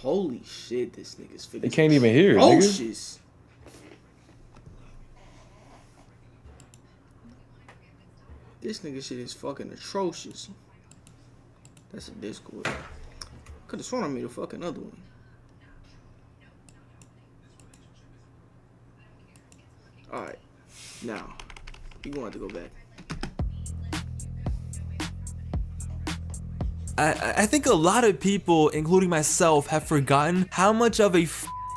Holy shit, this nigga's fit. They can't even hear it, nigga. This nigga shit is fucking atrocious. That's a Discord. Could've sworn I made a fucking other one. Alright. Now, you gonna have to go back. I think a lot of people, including myself, have forgotten how much of a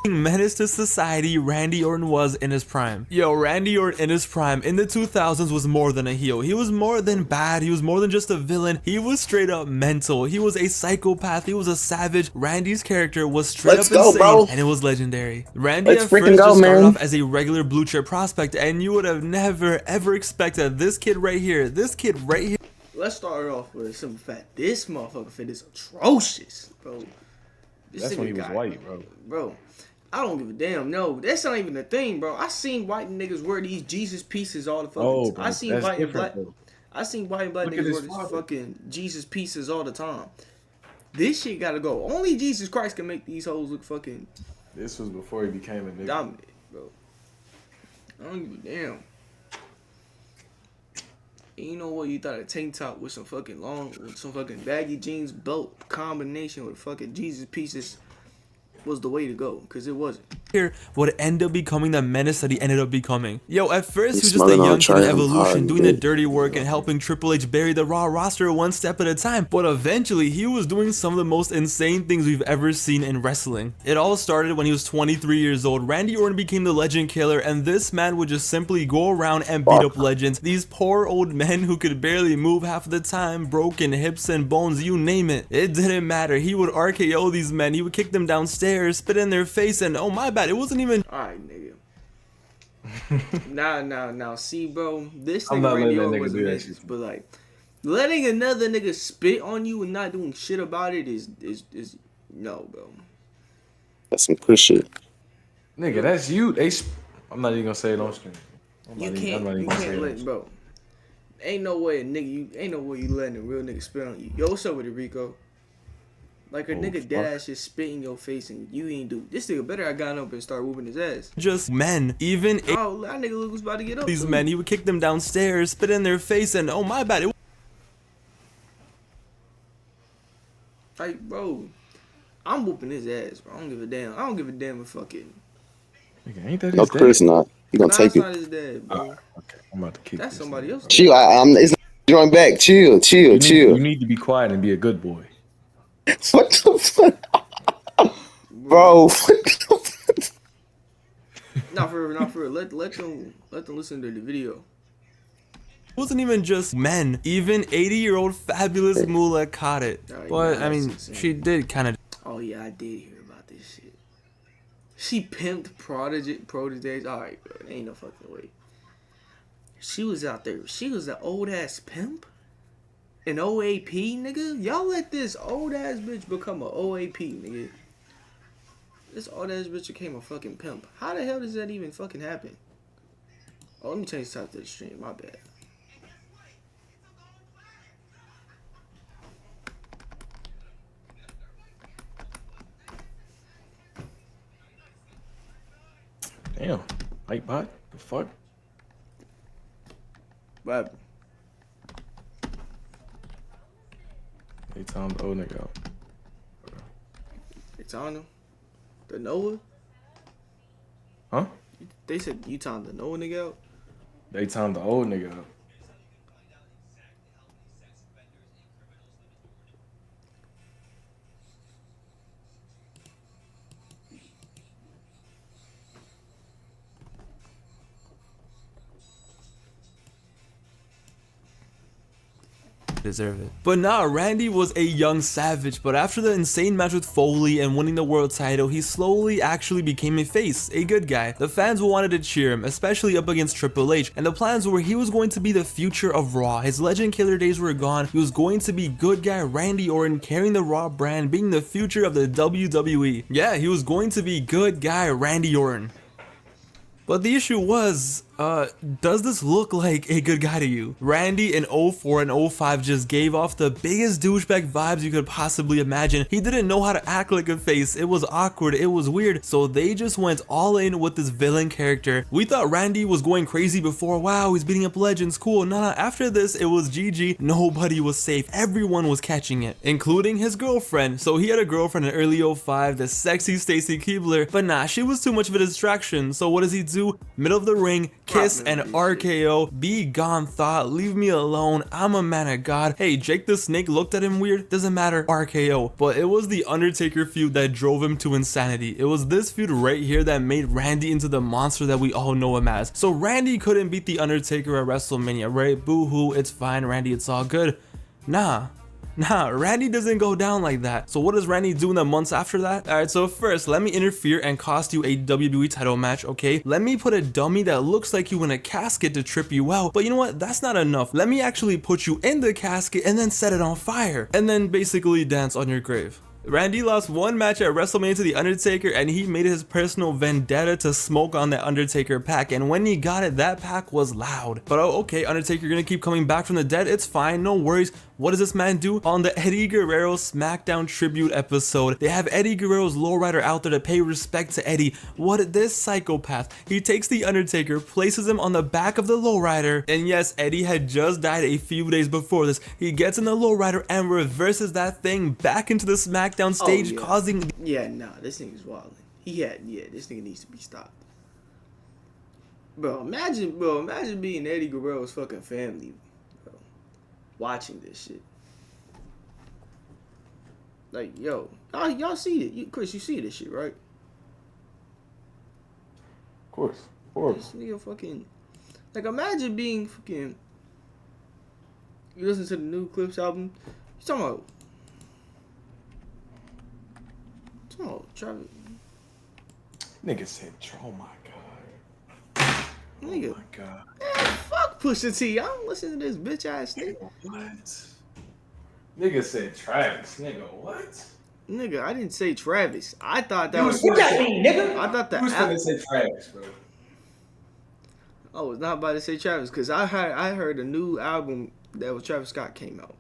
menace to society Randy Orton was in his prime. Yo, Randy Orton in his prime in the 2000s was more than a heel. He was more than bad. He was more than just a villain. He was straight up mental. He was a psychopath. He was a savage. Randy's character was straight up insane, bro. And it was legendary. Randy at first just started off as a regular blue chip prospect, and you would have never ever expected this kid right here. Let's start off with some fact. This motherfucker fit is atrocious, bro. That's when he was white, bro. Bro, I don't give a damn. No, that's not even a thing, bro. I seen white niggas wear these Jesus pieces all the fucking time. I seen white and black. I seen white and black niggas wear these fucking Jesus pieces all the time. This shit gotta go. Only Jesus Christ can make these hoes look fucking. This was before he became a nigga. Dominant, bro. I don't give a damn. And you know what? You thought a tank top with some fucking baggy jeans belt combination with fucking Jesus pieces was the way to go, because it wasn't. Here would end up becoming the menace that he ended up becoming. Yo, at first he was just a young kid in Evolution doing the dirty work and helping Triple H bury the Raw roster one step at a time, but eventually he was doing some of the most insane things we've ever seen in wrestling. It all started when he was 23 years old. Randy Orton became the Legend Killer, and this man would just simply go around and beat up legends. These poor old men who could barely move half of the time, broken hips and bones, you name it. It didn't matter. He would RKO these men. He would kick them downstairs, spit in their face, and oh my bad, it wasn't even. Alright, nigga. Now, see, bro, this nigga Randy Orton was a message, but like, letting another nigga spit on you and not doing shit about it is no, bro. That's some push shit. Nigga, that's you. I'm not even gonna say it on screen. You can't let, bro. Ain't no way you letting a real nigga spit on you. Yo, what's up with it, Rico? Like a nigga dead ass just spit in your face and you ain't do. This nigga better have gotten up and start whooping his ass. Just men. Even that nigga was about to get up. These men, he would kick them downstairs, spit in their face, and oh my bad. Like, bro, I'm whooping his ass, bro. I don't give a damn. I don't give a damn if fucking. Nigga, ain't that his dad? No, Chris not. He gonna take it. That's not his dad, bro. Okay, I'm about to keep. That's somebody else. Chill. It's join back. Chill. You need to be quiet and be a good boy. What the fuck? Bro, what the fuck? Not for real. Let them listen to the video. It wasn't even just men. Even 80-year-old fabulous Moolah caught it. But I mean, she did kind of. Oh yeah, I did hear about this shit. She pimped proteges. Alright, bro, ain't no fucking way. She was out there. She was an old ass pimp. An OAP, nigga? Y'all let this old ass bitch become an OAP, nigga. This old ass bitch became a fucking pimp. How the hell does that even fucking happen? Oh, let me change the top to the stream. My bad. Damn. Like bot? The fuck? What happened? They timed the old nigga out. They timed him? The Noah? Huh? They said you timed the Noah nigga out? They timed the old nigga out. Deserve it. But nah, Randy was a young savage, but after the insane match with Foley and winning the world title, he slowly actually became a face, a good guy. The fans wanted to cheer him, especially up against Triple H, and the plans were he was going to be the future of Raw. His Legend Killer days were gone. He was going to be good guy Randy Orton, carrying the Raw brand, being the future of the WWE. Yeah, he was going to be good guy Randy Orton. But the issue was, does this look like a good guy to you? Randy in 04 and 05 just gave off the biggest douchebag vibes you could possibly imagine. He didn't know how to act like a face. It was awkward. It was weird. So they just went all in with this villain character. We thought Randy was going crazy before. Wow, he's beating up legends. Cool. Nah, after this, it was GG. Nobody was safe. Everyone was catching it, including his girlfriend. So he had a girlfriend in early 05, the sexy Stacy Keebler. But nah, she was too much of a distraction. So what does he do? Middle of the ring, kiss and RKO. Be gone, thought. Leave me alone. I'm a man of God. Hey, Jake the Snake looked at him weird. Doesn't matter. RKO. But it was the Undertaker feud that drove him to insanity. It was this feud right here that made Randy into the monster that we all know him as. So Randy couldn't beat the Undertaker at WrestleMania, right? Boo-hoo. It's fine, Randy. It's all good. Nah, Randy doesn't go down like that. So what does Randy do in the months after that? Alright, so first, let me interfere and cost you a WWE title match, okay? Let me put a dummy that looks like you in a casket to trip you out. But you know what? That's not enough. Let me actually put you in the casket and then set it on fire. And then basically dance on your grave. Randy lost one match at WrestleMania to The Undertaker, and he made it his personal vendetta to smoke on that Undertaker pack, and when he got it, that pack was loud. But oh, okay, Undertaker, you're gonna keep coming back from the dead, it's fine, no worries. What does this man do? On the Eddie Guerrero SmackDown tribute episode, they have Eddie Guerrero's lowrider out there to pay respect to Eddie. What this psychopath? He takes the Undertaker, places him on the back of the lowrider, and yes, Eddie had just died a few days before this. He gets in the lowrider and reverses that thing back into the SmackDown stage, causing... Yeah, nah, this nigga's wilding. This nigga needs to be stopped. Bro, imagine being Eddie Guerrero's fucking family, bro, watching this shit. Like, yo, y'all see it. Chris, you see this shit, right? Of course. This nigga fucking... Like, imagine being fucking... You listen to the new Clips album, you talking about... Oh, Travis. Nigga said, oh my god. Nigga. Oh my god. Man, fuck Pusha T. I don't listen to this bitch ass nigga. What? Nigga said Travis. Nigga, what? Nigga, I didn't say Travis. I thought that was... What that mean, nigga? I thought that... You was gonna say Travis, bro. I was not about to say Travis, because I heard a new album that was Travis Scott came out.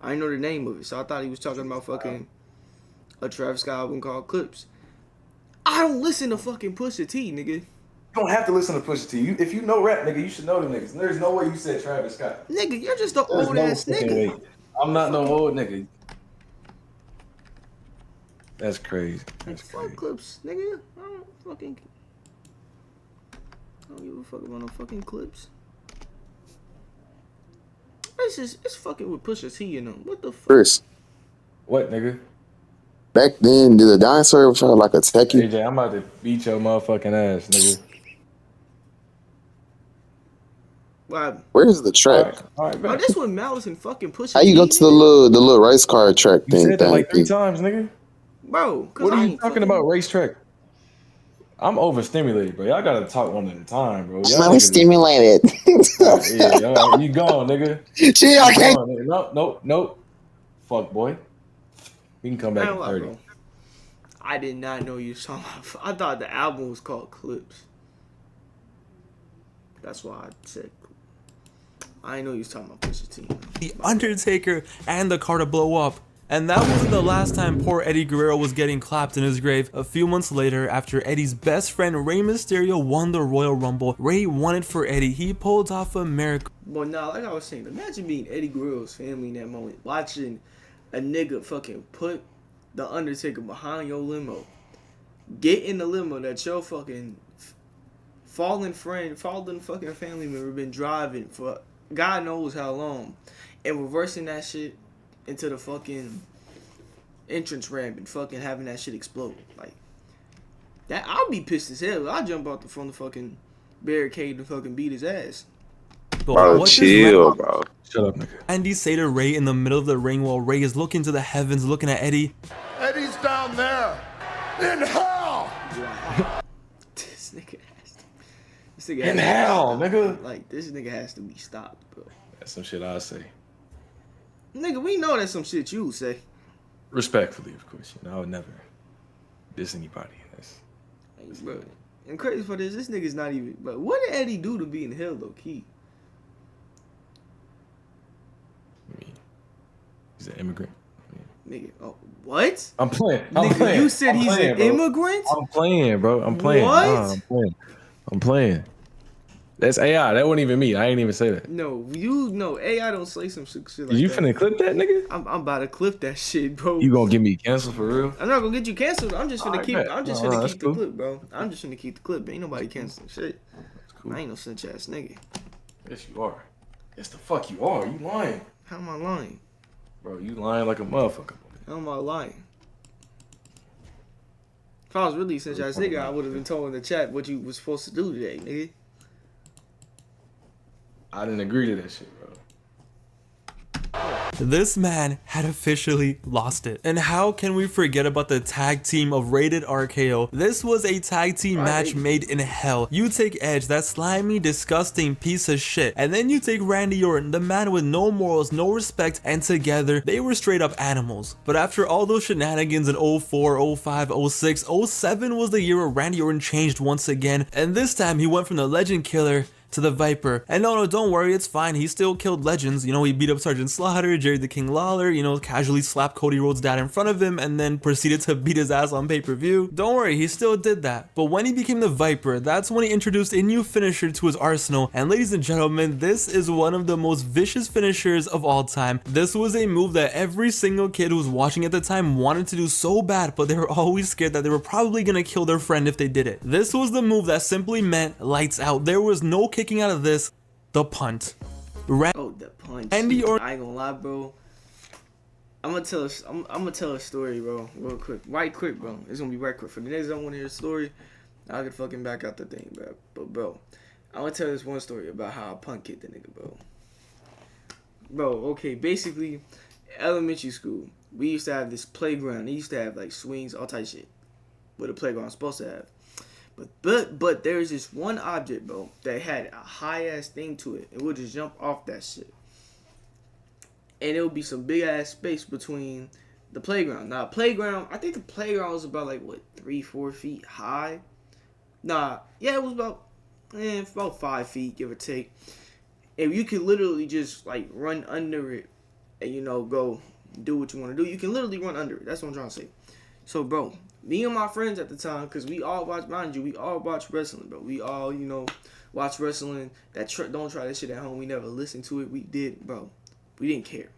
I didn't know the name of it, so I thought he was talking about fucking... a Travis Scott album called Clips. I don't listen to fucking Pusha T, nigga. You don't have to listen to Pusha T. If you know rap, nigga, you should know them niggas. There's no way you said Travis Scott. Nigga, you're just an old ass nigga. Way. I'm not no old nigga. That's crazy. That's crazy. Fuck Clips, nigga. I don't give a fuck about no fucking Clips. It's fucking with Pusha T in them. What the fuck? Chris, What, nigga? back then, did the dinosaur ever try to like attack you? AJ, I'm about to beat your motherfucking ass, nigga. Wow. Where's the track? All right, Bro, this one Malice and fucking Pusha How you T, go to the little race car track You thing? said that like 3 times, nigga. Bro, What are you talking about, racetrack? I'm overstimulated, bro. Y'all gotta talk one at a time, bro. Y'all I'm stimulated. Yeah, y'all, you gone, nigga. Shit, I can't. Nope. Fuck, boy. We can come back in 30. Bro. I did not know you saw my... I thought the album was called Clips. That's why I said... I didn't know you was talking about Pusha T. The Undertaker and the car to blow up. And that wasn't the last time poor Eddie Guerrero was getting clapped in his grave. A few months later, after Eddie's best friend Rey Mysterio won the Royal Rumble, Rey won it for Eddie. He pulled off a miracle. But nah, like I was saying, imagine being Eddie Guerrero's family in that moment, watching a nigga fucking put the Undertaker behind your limo, get in the limo that your fucking fallen fucking family member been driving for God knows how long, and reversing that shit into the fucking entrance ramp and fucking having that shit explode. Like, that, I'll be pissed as hell. I'll jump out from the fucking barricade and fucking beat his ass. Bro, chill, bro. Shut up, nigga. Andy say to Rey in the middle of the ring while Rey is looking to the heavens, looking at Eddie. Eddie's down there in hell. This nigga has to. This nigga In hell, nigga. Like, this nigga has to be stopped, bro. That's some shit I say. Nigga, we know that's some shit you say. Respectfully, of course. You know, I would never diss anybody. That's Like, bro, And crazy for this nigga's not even. But what did Eddie do to be in hell, low key? I mean, he's an immigrant. Nigga, oh, what? I'm playing. Nigga, you said he's an bro. immigrant? I'm playing, bro. I'm playing. What? Nah, I'm playing. That's AI. That wasn't even me. I ain't even say that. No, you know AI don't say some shit like You that. finna clip that, nigga? I'm about to clip that shit, bro. You gonna get me canceled for real? I'm not gonna get you canceled. I'm just finna keep. bet. I'm just No, finna that's keep cool. the clip, bro. I'm just finna keep the clip. Ain't nobody canceling shit. Cool. I ain't no snitch ass nigga. Yes, you are. Yes, the fuck you are. You lying, How am I lying? bro. You lying like a motherfucker. How am I lying? If I was really a snitch ass nigga, I would have been told in the chat what you was supposed to do today, nigga. I didn't agree to that shit, bro. This man had officially lost it. And how can we forget about the tag team of Rated RKO? This was a tag team match made in hell. You take Edge, that slimy, disgusting piece of shit, and then you take Randy Orton, the man with no morals, no respect, and together, they were straight up animals. But after all those shenanigans in 04, 05, 06, 07 was the year where Randy Orton changed once again, and this time he went from the Legend Killer to the Viper. And no, don't worry, it's fine. He still killed legends. You know, he beat up Sergeant Slaughter, Jerry the King Lawler, you know, casually slapped Cody Rhodes' dad in front of him and then proceeded to beat his ass on pay-per-view. Don't worry, he still did that. But when he became the Viper, that's when he introduced a new finisher to his arsenal. And ladies and gentlemen, this is one of the most vicious finishers of all time. This was a move that every single kid who was watching at the time wanted to do so bad, but they were always scared that they were probably gonna kill their friend if they did it. This was the move that simply meant lights out. There was no kicking out of this. The punt. Oh, the punch. Randy Orton. I ain't gonna lie, bro. I'm gonna tell a story, bro, real quick. Right quick, bro. It's gonna be right quick. For the next I want to hear a story, I'll get fucking back out the thing, bro. But, bro, I'm gonna tell this one story about how I punt kicked the nigga, bro. Bro, okay, basically, elementary school, we used to have this playground. They used to have, like, swings, all type of shit. What a playground's supposed to have. But there's this one object, bro, that had a high ass thing to it, and we'll just jump off that shit. And it would be some big ass space between the playground. Now, playground, I think the playground was about like what 3-4 feet high. Nah, yeah, it was about 5 feet, give or take. And you could literally just like run under it, and you know go do what you want to do. You can literally run under it. That's what I'm trying to say. So, bro, me and my friends at the time, because we all watch, mind you, we all watch wrestling, bro. We all, you know, watch wrestling. Don't try that shit at home. We never listened to it. We did, bro. We didn't care.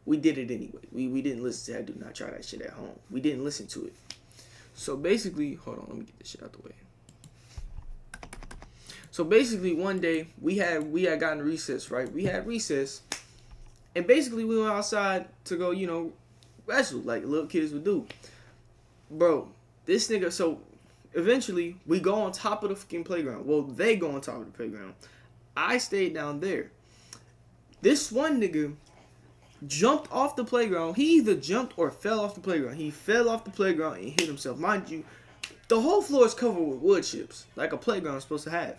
We did it anyway. We didn't listen to that. Do not try that shit at home. We didn't listen to it. So, basically, hold on. Let me get this shit out the way. So, basically, one day, we had gotten recess, right? We had recess. And basically, we went outside to go, you know, wrestle like little kids would do. Bro, this nigga, so eventually we go on top of the fucking playground. Well, they go on top of the playground. I stayed down there. This one nigga jumped off the playground. He either jumped or fell off the playground. He fell off the playground and hit himself. Mind you, the whole floor is covered with wood chips, like a playground is supposed to have.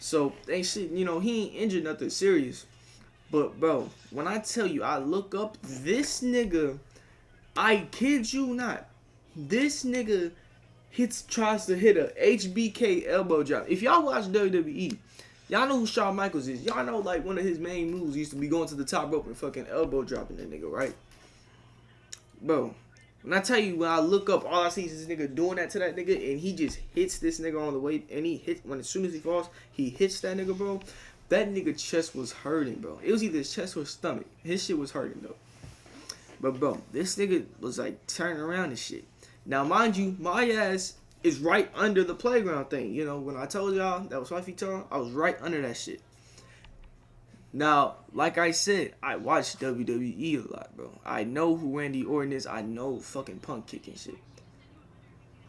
So, ain't shit, you know, he ain't injured nothing serious. But, bro, when I tell you, I look up, this nigga, I kid you not, this nigga tries to hit a HBK elbow drop. If y'all watch WWE, y'all know who Shawn Michaels is. Y'all know, like, one of his main moves used to be going to the top rope and fucking elbow dropping that nigga, right? Bro, when I tell you, when I look up, all I see is this nigga doing that to that nigga, and he just hits this nigga on the way, and he hits, as soon as he falls, he hits that nigga, bro. That nigga chest was hurting, bro. It was either his chest or his stomach. His shit was hurting, though. But, bro, this nigga was, like, turning around and shit. Now, mind you, my ass is right under the playground thing. You know, when I told y'all that was wifey tall, I was right under that shit. Now, like I said, I watch WWE a lot, bro. I know who Randy Orton is. I know fucking Punk kicking shit.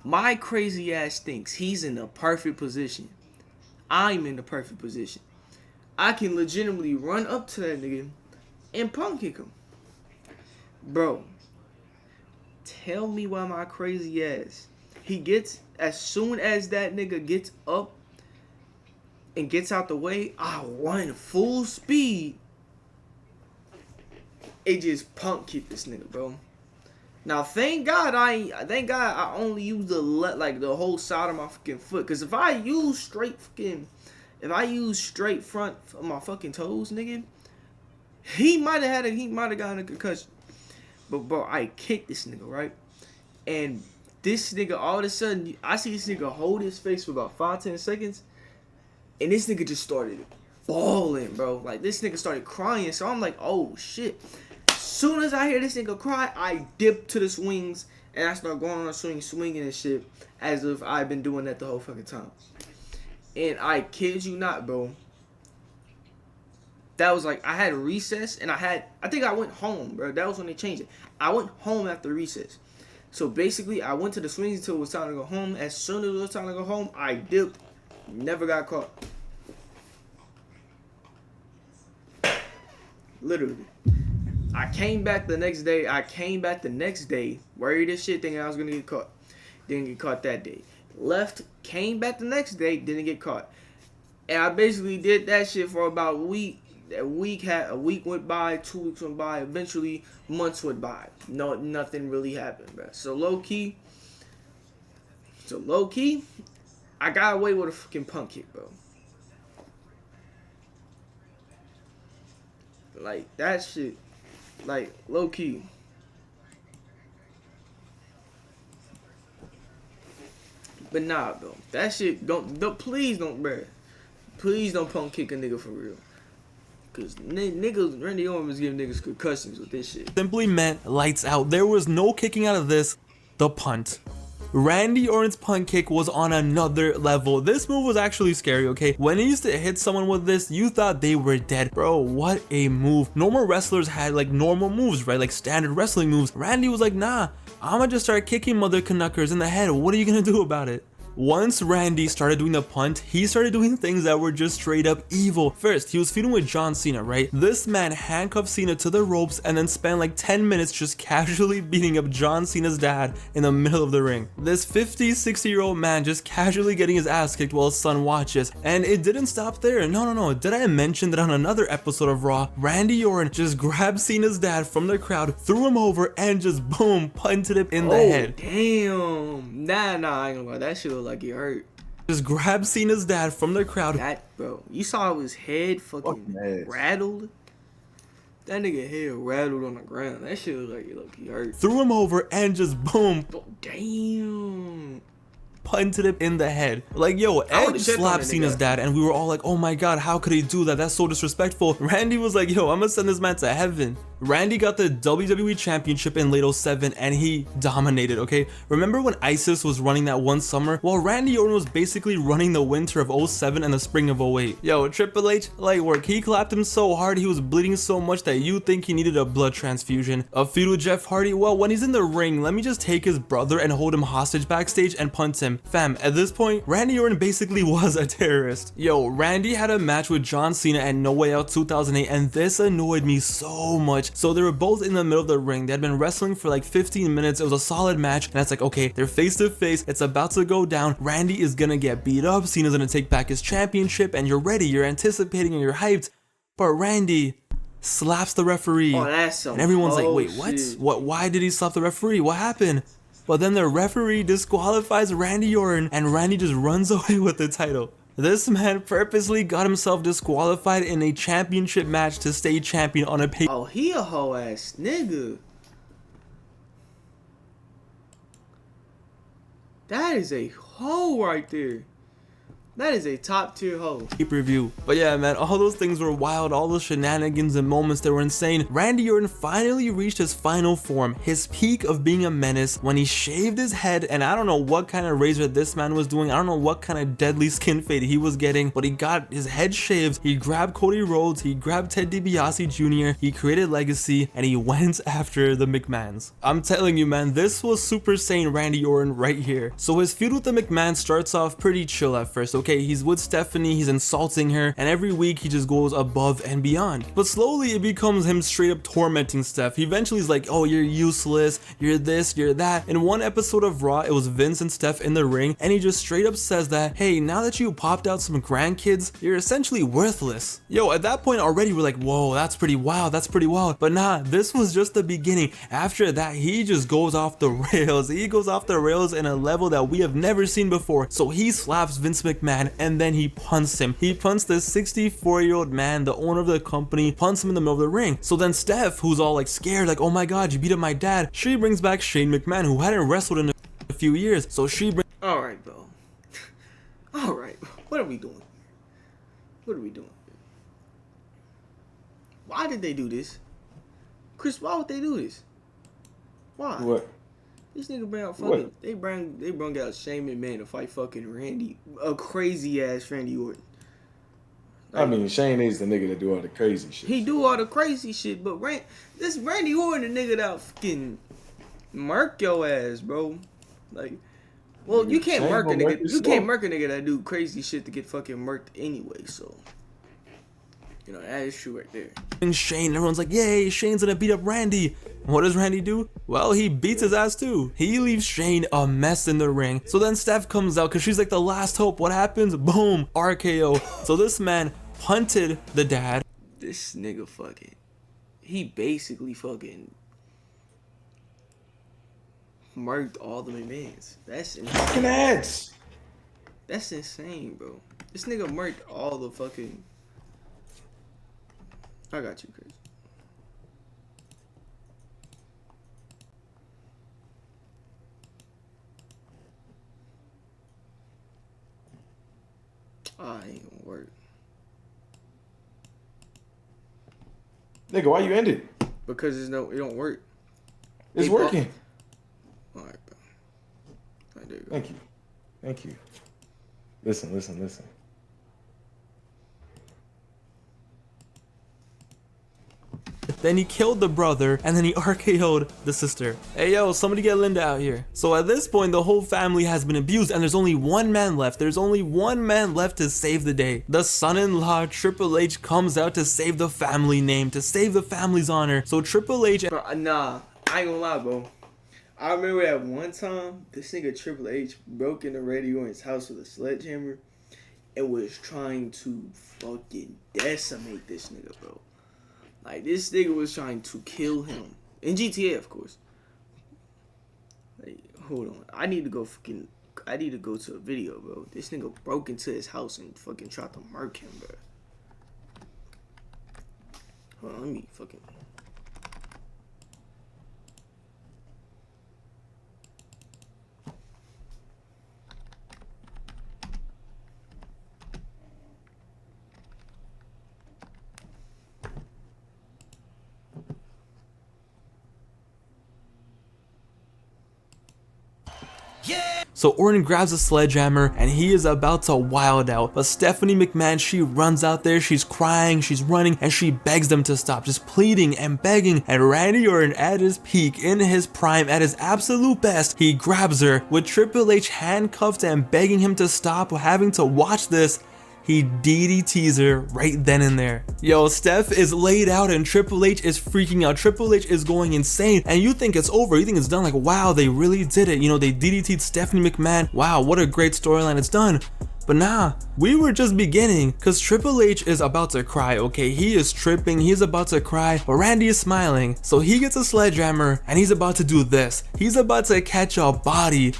My crazy ass thinks he's in the perfect position. I'm in the perfect position. I can legitimately run up to that nigga and Punk kick him. Bro, tell me why my crazy ass, he gets, as soon as that nigga gets up and gets out the way, I run full speed. It just Punk kicked this nigga, bro. Now, thank God I only use the whole side of my fucking foot. Cause if I use straight front of my fucking toes, nigga, he might have gotten a concussion. But bro, I kicked this nigga, right? And this nigga, all of a sudden, I see this nigga hold his face for about 5-10 seconds, and this nigga just started bawling, bro. Like, this nigga started crying, so I'm like, oh shit. Soon as I hear this nigga cry, I dip to the swings, and I start going on a swing, swinging and shit, as if I've been doing that the whole fucking time. And I kid you not, bro. That was like, I had recess, and I think I went home, bro. That was when they changed it. I went home after recess. So basically, I went to the swings until it was time to go home. As soon as it was time to go home, I dipped. Never got caught. Literally. I came back the next day, worried as shit, thinking I was gonna get caught. Didn't get caught that day. Left, came back the next day, didn't get caught. And I basically did that shit for about a week. A week went by, 2 weeks went by, eventually months went by. No, nothing really happened, bro. So low key, I got away with a fucking punk kick, bro. Like, that shit, like, low key. But nah, bro. That shit, please don't, bro. Please don't punk kick a nigga for real. Cause niggas, Randy Orton was giving niggas concussions with this shit. Simply meant lights out. There was no kicking out of this. The punt. Randy Orton's punt kick was on another level. This move was actually scary, okay? When he used to hit someone with this, you thought they were dead. Bro, what a move. Normal wrestlers had like normal moves, right? Like standard wrestling moves. Randy was like, nah, I'ma just start kicking mother knuckers in the head. What are you gonna do about it? Once Randy started doing the punt, he started doing things that were just straight up evil. First, he was feuding with John Cena, right? This man handcuffed Cena to the ropes and then spent like 10 minutes just casually beating up John Cena's dad in the middle of the ring. This 50, 60-year-old man just casually getting his ass kicked while his son watches. And it didn't stop there. No. Did I mention that on another episode of Raw, Randy Orton just grabbed Cena's dad from the crowd, threw him over, and just boom, punted him in the head. Damn. Nah, I ain't gonna lie. That shit like he hurt. Just grabbed Cena's dad from the crowd. That, bro, you saw his head fucking rattled. That nigga head rattled on the ground. That shit was like he hurt. Threw him over and just boom. Oh, damn. Punted him in the head. Like, yo, Edge slapped Cena's dad, and we were all like, oh my god, how could he do that? That's so disrespectful. Randy was like, yo, I'm gonna send this man to heaven. Randy got the WWE Championship in late 07, and he dominated, okay? Remember when ISIS was running that one summer? Well, Randy Orton was basically running the winter of 07 and the spring of 08. Yo, Triple H, light work. He clapped him so hard, he was bleeding so much that you think he needed a blood transfusion. A feud with Jeff Hardy? Well, when he's in the ring, let me just take his brother and hold him hostage backstage and punt him. Fam, at this point, Randy Orton basically was a terrorist. Yo, Randy had a match with John Cena at No Way Out 2008, and this annoyed me so much. So they were both in the middle of the ring. They had been wrestling for like 15 minutes. It was a solid match, and it's like, okay, they're face to face. It's about to go down. Randy is gonna get beat up. Cena's gonna take back his championship, and you're ready. You're anticipating and you're hyped. But Randy slaps the referee, and everyone's like, wait, what? What? Why did he slap the referee? What happened? But then the referee disqualifies Randy Orton, and Randy just runs away with the title. This man purposely got himself disqualified in a championship match to stay champion on a pay. Oh, he a hoe ass nigga. That is a hoe right there. That is a top tier hoe. Pay-per-view. But yeah, man, all those things were wild. All those shenanigans and moments that were insane. Randy Orton finally reached his final form, his peak of being a menace, when he shaved his head. And I don't know what kind of razor this man was doing. I don't know what kind of deadly skin fade he was getting, but he got his head shaved. He grabbed Cody Rhodes. He grabbed Ted DiBiase Jr. He created legacy, and he went after the McMahons. I'm telling you, man, this was Super Saiyan Randy Orton right here. So his feud with the McMahons starts off pretty chill at first, okay? okay, he's with Stephanie, he's insulting her, and every week he just goes above and beyond. But slowly it becomes him straight up tormenting Steph. He eventually is like, oh, you're useless, you're this, you're that. In one episode of Raw, it was Vince and Steph in the ring, and he just straight up says that, hey, now that you popped out some grandkids, you're essentially worthless. Yo, at that point already we're like, whoa, that's pretty wild, that's pretty wild. But nah, this was just the beginning. After that, he just goes off the rails. He goes off the rails in a level that we have never seen before. So he slaps Vince McMahon and then he punts him. He punts this 64-year-old man, the owner of the company, punts him in the middle of the ring. So then Steph, who's all like scared, like, oh my god, you beat up my dad, she brings back Shane McMahon, who hadn't wrestled in a few years. So she brings... Alright, bro. Alright, what are we doing? What are we doing? Why did they do this? Chris, why would they do this? Why? What? This nigga bring out fucking... They brought out Shane McMahon to fight fucking Randy. A crazy ass Randy Orton. I mean, Shane is the nigga that do all the crazy shit. He do all the crazy shit, but this Randy Orton, the nigga that fucking murk your ass, bro. Like, well, you can't murk a nigga. You can't murk a nigga that do crazy shit to get fucking murked anyway. So, you know, that is true right there. And Shane, everyone's like, yay, Shane's gonna beat up Randy. What does Randy do? Well, he beats his ass too. He leaves Shane a mess in the ring. So then Steph comes out because she's like the last hope. What happens? Boom, RKO. So this man punted the dad. This nigga fucking, he basically fucking murked all the McMahons. That's insane. Ads. That's insane, bro. This nigga murked all the fucking... I got you, Chris. Ain't gonna work. Nigga, why you ended? Because it don't work. It's working. Alright, bro. Alright, there you go. Thank you. Thank you. Listen. Then he killed the brother, and then he RKO'd the sister. Hey yo, somebody get Linda out here. So at this point, the whole family has been abused, and there's only one man left. There's only one man left to save the day. The son-in-law, Triple H, comes out to save the family name, to save the family's honor. So Triple H... Bro, nah, I ain't gonna lie, bro. I remember at one time, this nigga Triple H broke into Randy Orton's house with a sledgehammer and was trying to fucking decimate this nigga, bro. Like, this nigga was trying to kill him. In GTA, of course. Like, hold on. I need to go to a video, bro. This nigga broke into his house and fucking tried to murk him, bro. Hold on, let me fucking... So Orton grabs a sledgehammer and he is about to wild out, but Stephanie McMahon, she runs out there, she's crying, she's running, and she begs them to stop, just pleading and begging. And Randy Orton, at his peak, in his prime, at his absolute best, he grabs her with Triple H handcuffed and begging him to stop having to watch this. He DDTs her right then and there. Yo, Steph is laid out and Triple H is freaking out. Triple H is going insane, and you think it's over, you think it's done, like, wow, they really did it. You know, they DDT'd Stephanie McMahon. Wow, what a great storyline, it's done. But nah, we were just beginning, because Triple H is about to cry, okay? He is tripping, he's about to cry, but Randy is smiling. So he gets a sledgehammer, and he's about to do this. He's about to catch a body.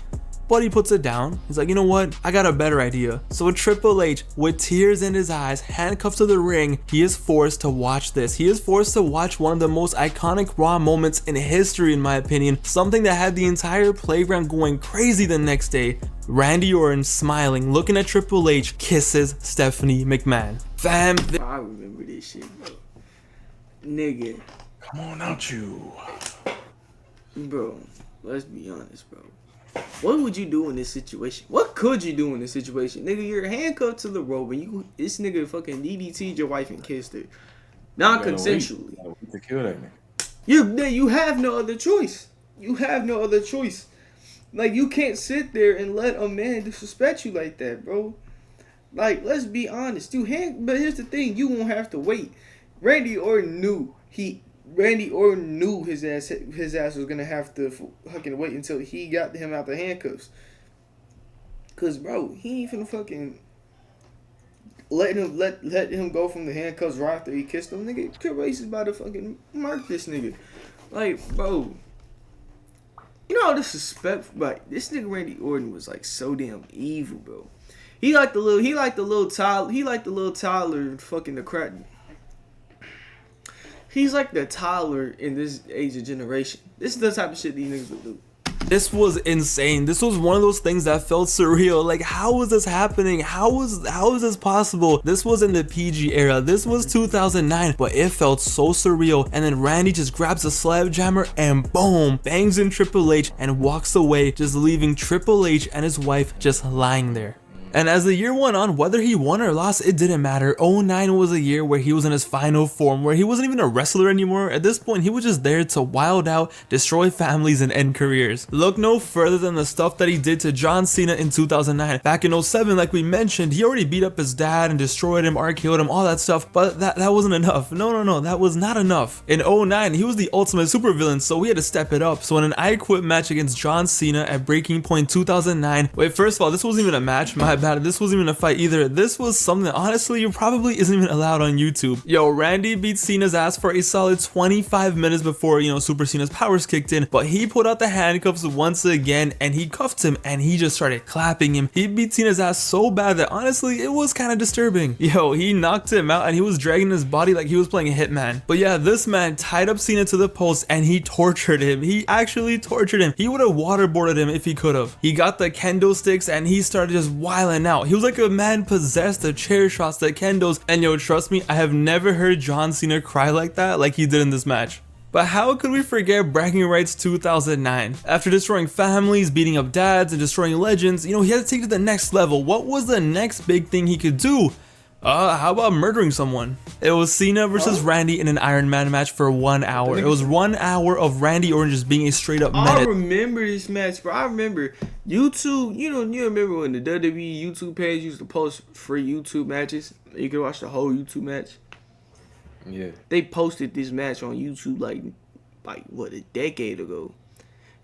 But he puts it down. He's like, you know what? I got a better idea. So Triple H, with tears in his eyes, handcuffed to the ring, he is forced to watch this. He is forced to watch one of the most iconic Raw moments in history, in my opinion. Something that had the entire playground going crazy the next day. Randy Orton, smiling, looking at Triple H, kisses Stephanie McMahon. Fam. I remember this shit, bro. Nigga. Come on out, you. Bro, let's be honest, bro. What would you do in this situation? What could you do in this situation? Nigga, you're handcuffed to the rope and this nigga fucking DDT'd your wife and kissed her. Non-consensually. To kill that nigga. You have no other choice. You have no other choice. Like, you can't sit there and let a man disrespect you like that, bro. Like, let's be honest, dude. But here's the thing: you won't have to wait. Randy Orton knew his ass was gonna have to fucking wait until he got him out the handcuffs. Cause bro, he ain't finna fucking let him go from the handcuffs right after he kissed him. Nigga, Triple H is about to fucking murk this nigga. Like, bro, you know how disrespectful. Like, this nigga Randy Orton was like so damn evil, bro. He like the little toddler fucking the crack. He's like the toddler in this age of generation. This is the type of shit these niggas would do. This was insane. This was one of those things that felt surreal. Like, how is this happening? How is this possible? This was in the PG era. This was 2009, but it felt so surreal. And then Randy just grabs a sledgehammer and boom, bangs in Triple H and walks away, just leaving Triple H and his wife just lying there. And as the year went on, whether he won or lost, it didn't matter. 09 was a year where he was in his final form, where he wasn't even a wrestler anymore. At this point, he was just there to wild out, destroy families, and end careers. Look no further than the stuff that he did to John Cena in 2009. Back in 07, like we mentioned, he already beat up his dad and destroyed him, RKO'd him, all that stuff, but that wasn't enough. No, that was not enough. In 09, he was the ultimate supervillain, so we had to step it up. So in an I Quit match against John Cena at Breaking Point 2009, wait, first of all, this wasn't even a match, my bad, this wasn't even a fight either. This was something that honestly probably isn't even allowed on YouTube. Yo, Randy beat Cena's ass for a solid 25 minutes before, Super Cena's powers kicked in, but he put out the handcuffs once again and he cuffed him and he just started clapping him. He beat Cena's ass so bad that honestly it was kind of disturbing. Yo, he knocked him out and he was dragging his body like he was playing a hitman. But yeah, this man tied up Cena to the post and he tortured him. He actually tortured him. He would have waterboarded him if he could have. He got the kendo sticks and he started just wilding out. He was like a man possessed, the chair shots, the kendos, and yo, trust me, I have never heard John Cena cry like that like he did in this match. But how could we forget Bragging Rights 2009? After destroying families, beating up dads, and destroying legends, he had to take it to the next level. What was the next big thing he could do? How about murdering someone? It was Cena versus Randy in an Iron Man match for 1 hour. It was 1 hour of Randy Orton just being a straight up menace. I remember this match, bro. I remember YouTube. You remember when the WWE YouTube page used to post free YouTube matches? You could watch the whole YouTube match. Yeah. They posted this match on YouTube like what, a decade ago,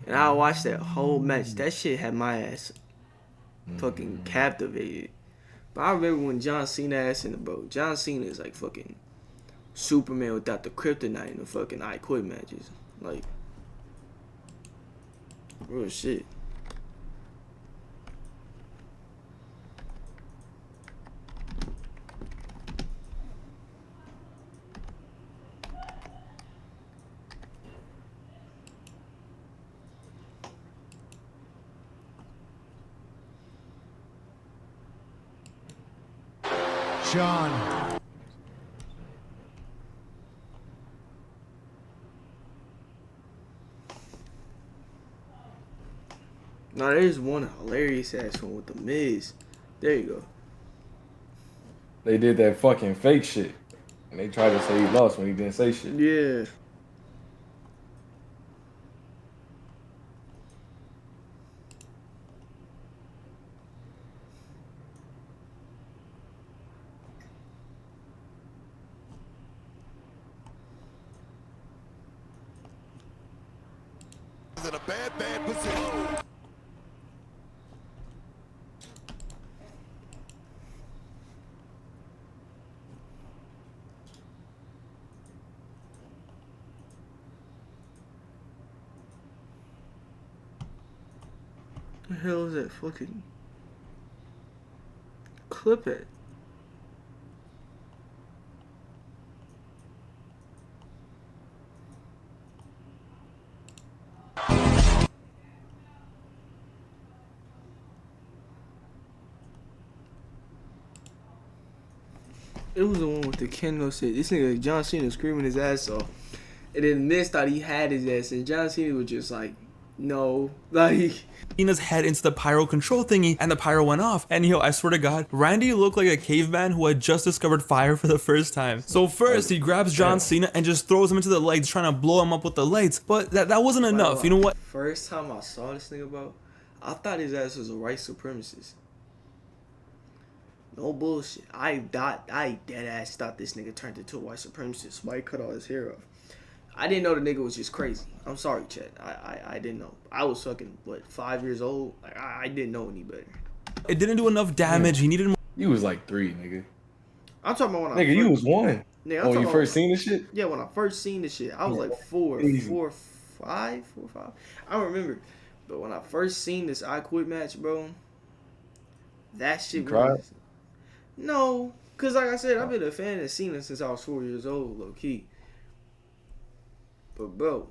and I watched that whole match. That shit had my ass fucking captivated. But I remember when John Cena asked in the boat. John Cena is like fucking Superman without the kryptonite in the fucking I Quit matches. Like, real shit. John. Now there's one hilarious ass one with the Miz. There you go. They did that fucking fake shit. And they tried to say he lost when he didn't say shit. Yeah. In a bad position. The hell is that fucking clip it? It was the one with the kendo shit. This nigga John Cena screaming his ass off, and then Miz thought he had his ass, and John Cena was just like, no, like. Cena's head into the pyro control thingy and the pyro went off, and I swear to God, Randy looked like a caveman who had just discovered fire for the first time. So first he grabs John Cena and just throws him into the lights, trying to blow him up with the lights, but that wasn't enough. You know what? First time I saw this nigga, bro, I thought his ass was a white supremacist. No bullshit. I dead ass thought this nigga turned into a white supremacist. Why he cut all his hair off? I didn't know the nigga was just crazy. I'm sorry, Chet. I didn't know. I was fucking, what, 5 years old? Like, I didn't know any better. It didn't do enough damage. He needed more. You was like 3, nigga. I'm talking about when Nigga, you was 1. Nigga, Oh, you first seen this shit? Yeah, when I first seen this shit, I was like 4, 5. I don't remember. But when I first seen this I Quit match, bro, that shit was... cried? No, because like I said, I've been a fan of Cena since I was 4 years old, low key. But bro,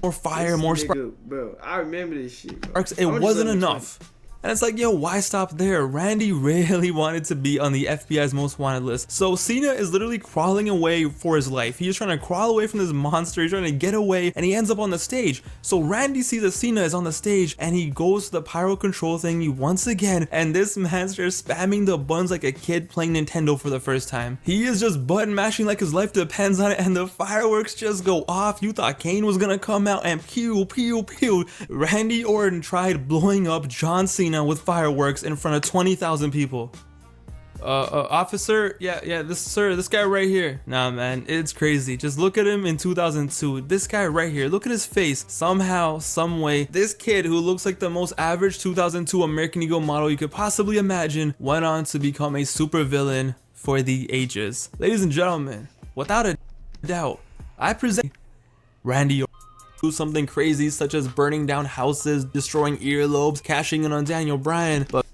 More fire, more sparks. Bro, I remember this shit, bro. It wasn't enough. And it's like, yo, why stop there? Randy really wanted to be on the FBI's most wanted list. So Cena is literally crawling away for his life. He is trying to crawl away from this monster. He's trying to get away, and he ends up on the stage. So Randy sees that Cena is on the stage, and he goes to the pyro control thingy once again, and this man starts spamming the buttons like a kid playing Nintendo for the first time. He is just button mashing like his life depends on it, and the fireworks just go off. You thought Kane was gonna come out and pew, pew, pew. Randy Orton tried blowing up John Cena with fireworks in front of 20,000 people. Officer, yeah, this guy right here. Nah, man, it's crazy. Just look at him in 2002. This guy right here, look at his face. Somehow, some way, this kid who looks like the most average 2002 American Eagle model you could possibly imagine went on to become a super villain for the ages. Ladies and gentlemen, without a doubt, I present Randy Orton. Do something crazy such as burning down houses, destroying earlobes, cashing in on Daniel Bryan, but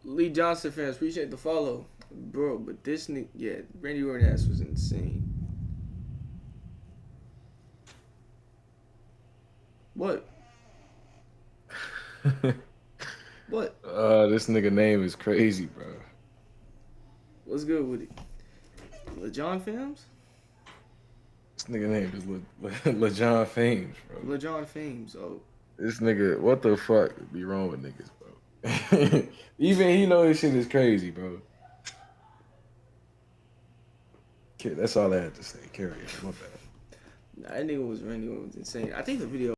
Lee Johnson fans, appreciate the follow. Bro, but this nigga, yeah, Randy Orton ass was insane. What? What? This nigga name is crazy, bro. What's good with it? LeJohn Fames? This nigga name is LeJohn Fames, bro. LeJohn Fames, oh. This nigga, what the fuck be wrong with niggas, bro? Even he know this shit is crazy, bro. Okay, that's all I had to say. Carry on. My bad. Nah, that nigga was Randy Orton was insane. I think the video